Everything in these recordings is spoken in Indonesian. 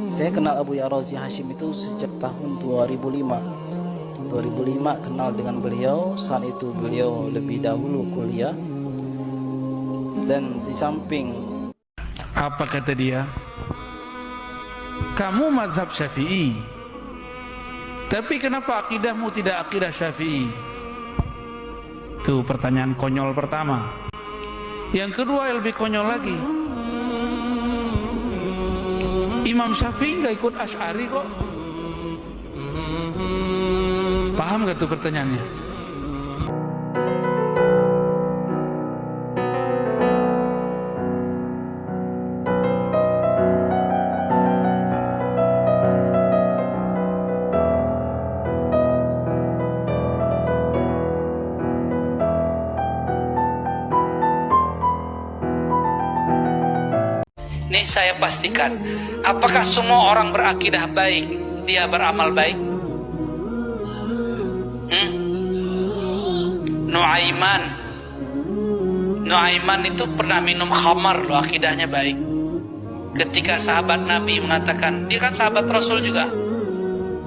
Saya kenal Abu Ya'razi Hashim itu sejak tahun 2005. 2005 kenal dengan beliau. Saat itu beliau lebih dahulu kuliah. Dan di samping, apa kata dia? Kamu mazhab Syafi'i, tapi kenapa akidahmu tidak akidah Syafi'i? Itu pertanyaan konyol pertama. Yang kedua yang lebih konyol lagi, Imam Syafi'i nggak ikut Asy'ari kok. Paham gak tuh pertanyaannya? Ini saya pastikan, apakah semua orang berakidah baik, dia beramal baik? Nuaiman itu pernah minum khamar loh, akidahnya baik. Ketika sahabat Nabi mengatakan, dia kan sahabat Rasul juga.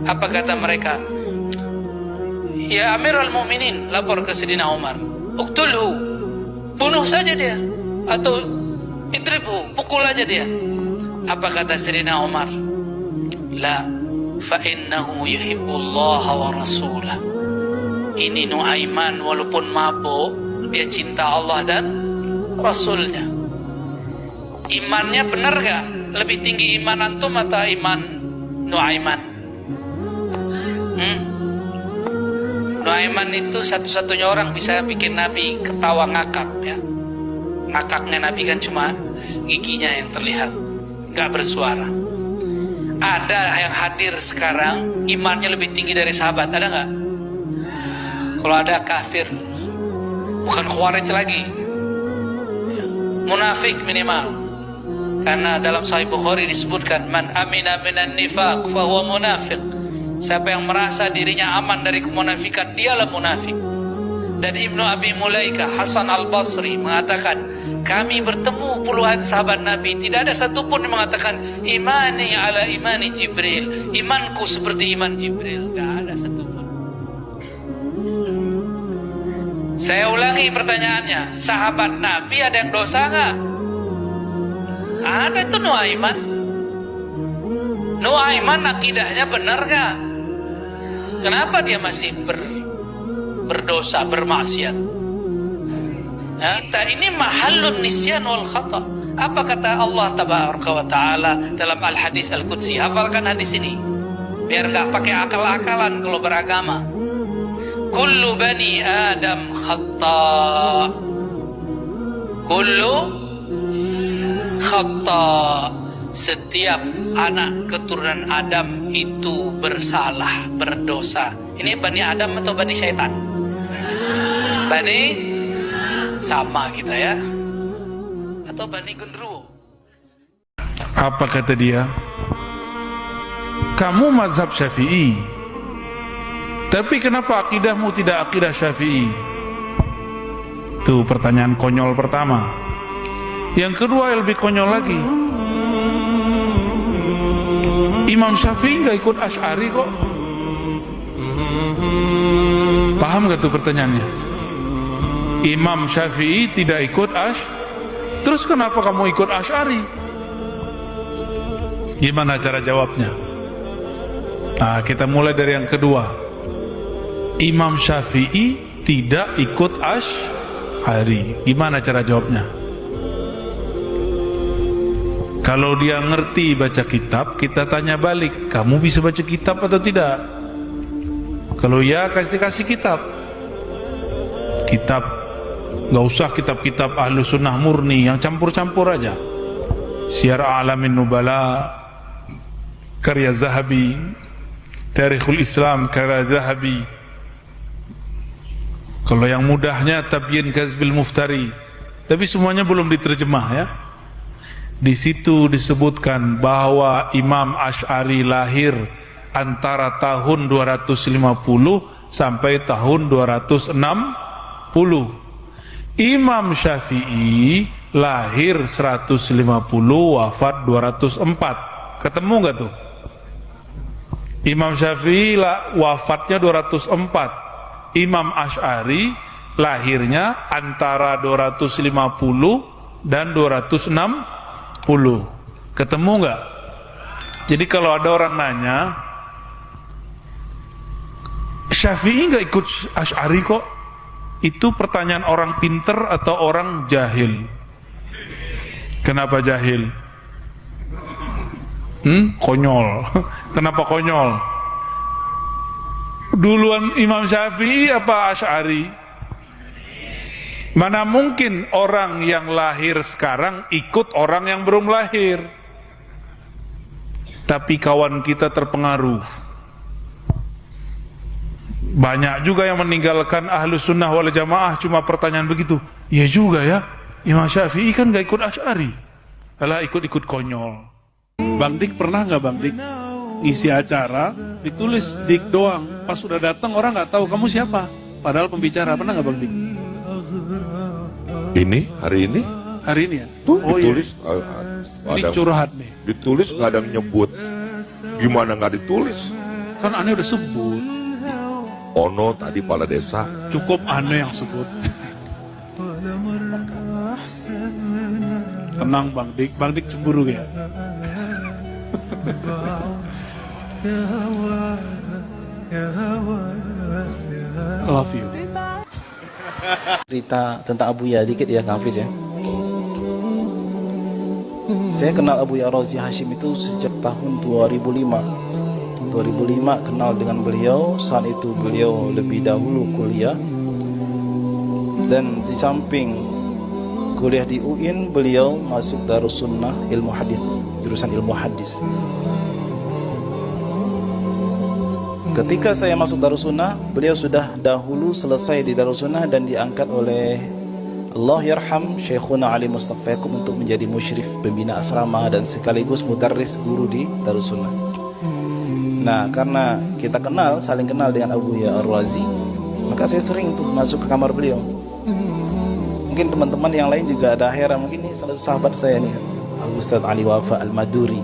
Apa kata mereka? Ya Amirul Mukminin, lapor ke Sayyidina Umar, uqtulhu, bunuh saja dia, atau idribhu, pukul aja dia. Apa kata Sayyidina Umar? La, fa innahu yuhibbullaha wa rasulah. Ini Nuaiman walaupun mabuk, dia cinta Allah dan Rasulnya. Imannya benar gak? Lebih tinggi iman antum atau iman Nuaiman? Nuaiman itu satu-satunya orang bisa bikin Nabi ketawa ngakak ya. Ngakaknya Nabi kan cuma giginya yang terlihat, gak bersuara. Ada yang hadir sekarang imannya lebih tinggi dari sahabat, ada gak? Kalau ada kafir, bukan khawarij lagi, munafik minimal. Karena dalam Sahih Bukhari disebutkan, man amina minan nifaq fahuwa munafiq. Siapa yang merasa dirinya aman dari kemunafikan, dialah munafik. Dan Ibnu Abi Mulaikah Hasan Al-Basri mengatakan, kami bertemu puluhan sahabat Nabi, tidak ada satupun yang mengatakan imani ala imani Jibril, imanku seperti iman Jibril. Tidak ada satupun. Saya ulangi pertanyaannya, sahabat Nabi ada yang dosa nggak? Ada, itu Nuaiman. Nuaiman akidahnya benar nggak? Kenapa dia masih berdosa, bermaksiat? Kita ini mahallun nisyan wal khata. Apa kata Allah tabaraka wa ta'ala dalam al-hadis al-qudsi? Hafalkan hadis ini biar nggak pakai akal-akalan kalau beragama. Kullu bani Adam khata, kullu khata. Setiap anak keturunan Adam itu bersalah, berdosa. Ini Bani Adam atau Bani Syaitan? Bani sama kita ya, atau Bani Gendruwo? Apa kata dia? Kamu mazhab Syafi'i, tapi kenapa akidahmu tidak akidah Syafi'i? Itu pertanyaan konyol pertama. Yang kedua yang lebih konyol lagi, Imam Syafi'i nggak ikut Asy'ari kok. Paham gak tuh pertanyaannya? Imam Syafi'i tidak ikut terus kenapa kamu ikut Asy'ari? Gimana cara jawabnya? Nah, kita mulai dari yang kedua. Imam Syafi'i tidak ikut Asy'ari. Gimana cara jawabnya? Kalau dia ngerti baca kitab, kita tanya balik, kamu bisa baca kitab atau tidak? Kalau ya, kasih kitab. Kitab, gak usah kitab-kitab ahlu sunnah murni yang campur-campur aja. Syiar A'lamin Nubala karya Zahabi, Tarikhul Islam karya Zahabi. Kalau yang mudahnya Tabyin Kazbil Muftari, tapi semuanya belum diterjemah ya. Di situ disebutkan bahwa Imam Asy'ari lahir antara tahun 250 sampai tahun 260. Imam Syafi'i lahir 150, wafat 204. Ketemu nggak tuh? Imam Syafi'i wafatnya 204. Imam Asy'ari lahirnya antara 250 dan 260. Ketemu nggak? Jadi kalau ada orang nanya, Syafi'i nggak ikut Asy'ari kok? Itu pertanyaan orang pinter atau orang jahil? Kenapa jahil? Konyol. Kenapa konyol? Duluan Imam Syafi'i apa Asy'ari? Mana mungkin orang yang lahir sekarang ikut orang yang belum lahir? Tapi kawan kita terpengaruh. Banyak juga yang meninggalkan Ahlus Sunnah wal Jamaah cuma pertanyaan begitu. Ya juga ya, Imam Syafi'i kan gak ikut Asy'ari. Alah, ikut-ikut konyol. Bang Dik pernah gak Bang Dik ngisi acara, ditulis Dik doang, pas sudah datang orang gak tahu kamu siapa, padahal pembicara. Pernah gak Bang Dik? Ini, hari ini? Hari ini ya? Oh, ditulis, Ini curhat nih. ditulis gak ada yang nyebut. Gimana gak ditulis? Kan aneh udah sebut. Ono tadi kepala desa. Cukup aneh yang sebut. Tenang Bang Dik. Bang Dik cemburu ya. Love you. Cerita tentang Abu Ya dikit ya Kang Hafiz ya. Saya kenal Abu Ya Razi Hashim itu sejak tahun 2005 kenal dengan beliau. Saat itu beliau lebih dahulu kuliah, dan di samping kuliah di UIN beliau masuk Darussunnah ilmu hadis, jurusan ilmu hadis. Ketika saya masuk Darussunnah, beliau sudah dahulu selesai di Darussunnah dan diangkat oleh Allah yarham Syekhuna Ali Mustafa Yaqub untuk menjadi musyrif pembina asrama dan sekaligus mudarris guru di Darussunnah. Nah, karena kita saling kenal dengan Abu Ya Ar-Razi, maka saya sering tuh masuk ke kamar beliau. Mungkin teman-teman yang lain juga ada heran, mungkin ini salah satu sahabat saya nih, Al-Ustaz Ali Wafa Al-Maduri.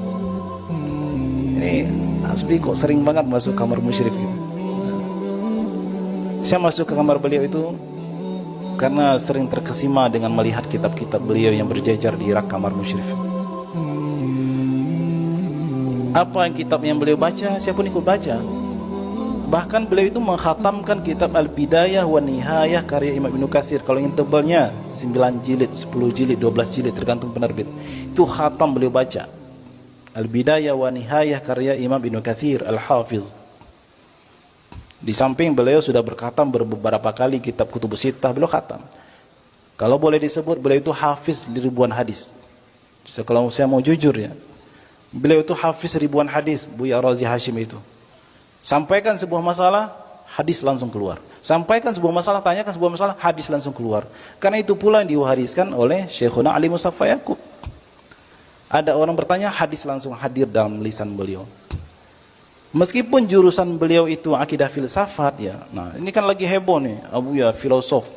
Ini asli kok sering banget masuk kamar musyrif gitu. Saya masuk ke kamar beliau itu karena sering terkesima dengan melihat kitab-kitab beliau yang berjajar di rak kamar musyrif. Apa yang kitab yang beliau baca, saya pun ikut baca. Bahkan beliau itu mengkhatamkan kitab Al-Bidayah wa Nihayah karya Imam Ibnu Katsir. Kalau yang tebalnya 9 jilid, 10 jilid, 12 jilid tergantung penerbit. Itu khatam beliau baca. Al-Bidayah wa Nihayah karya Imam Ibnu Katsir Al-Hafiz. Di samping beliau sudah berkhatam beberapa kali kitab Kutubus Sittah, beliau khatam. Kalau boleh disebut, beliau itu hafiz ribuan hadis. Kalau saya mau jujur ya, beliau itu hafiz ribuan hadis, Buya Razi Hashim itu. Sampaikan sebuah masalah, hadis langsung keluar. Sampaikan sebuah masalah, tanyakan sebuah masalah, hadis langsung keluar. Karena itu pula yang diwariskan oleh Syekhuna Ali Mustafa Yaqub. Ada orang bertanya, hadis langsung hadir dalam lisan beliau. Meskipun jurusan beliau itu akidah filsafat ya. Nah, ini kan lagi heboh nih, Abu Ya filosof.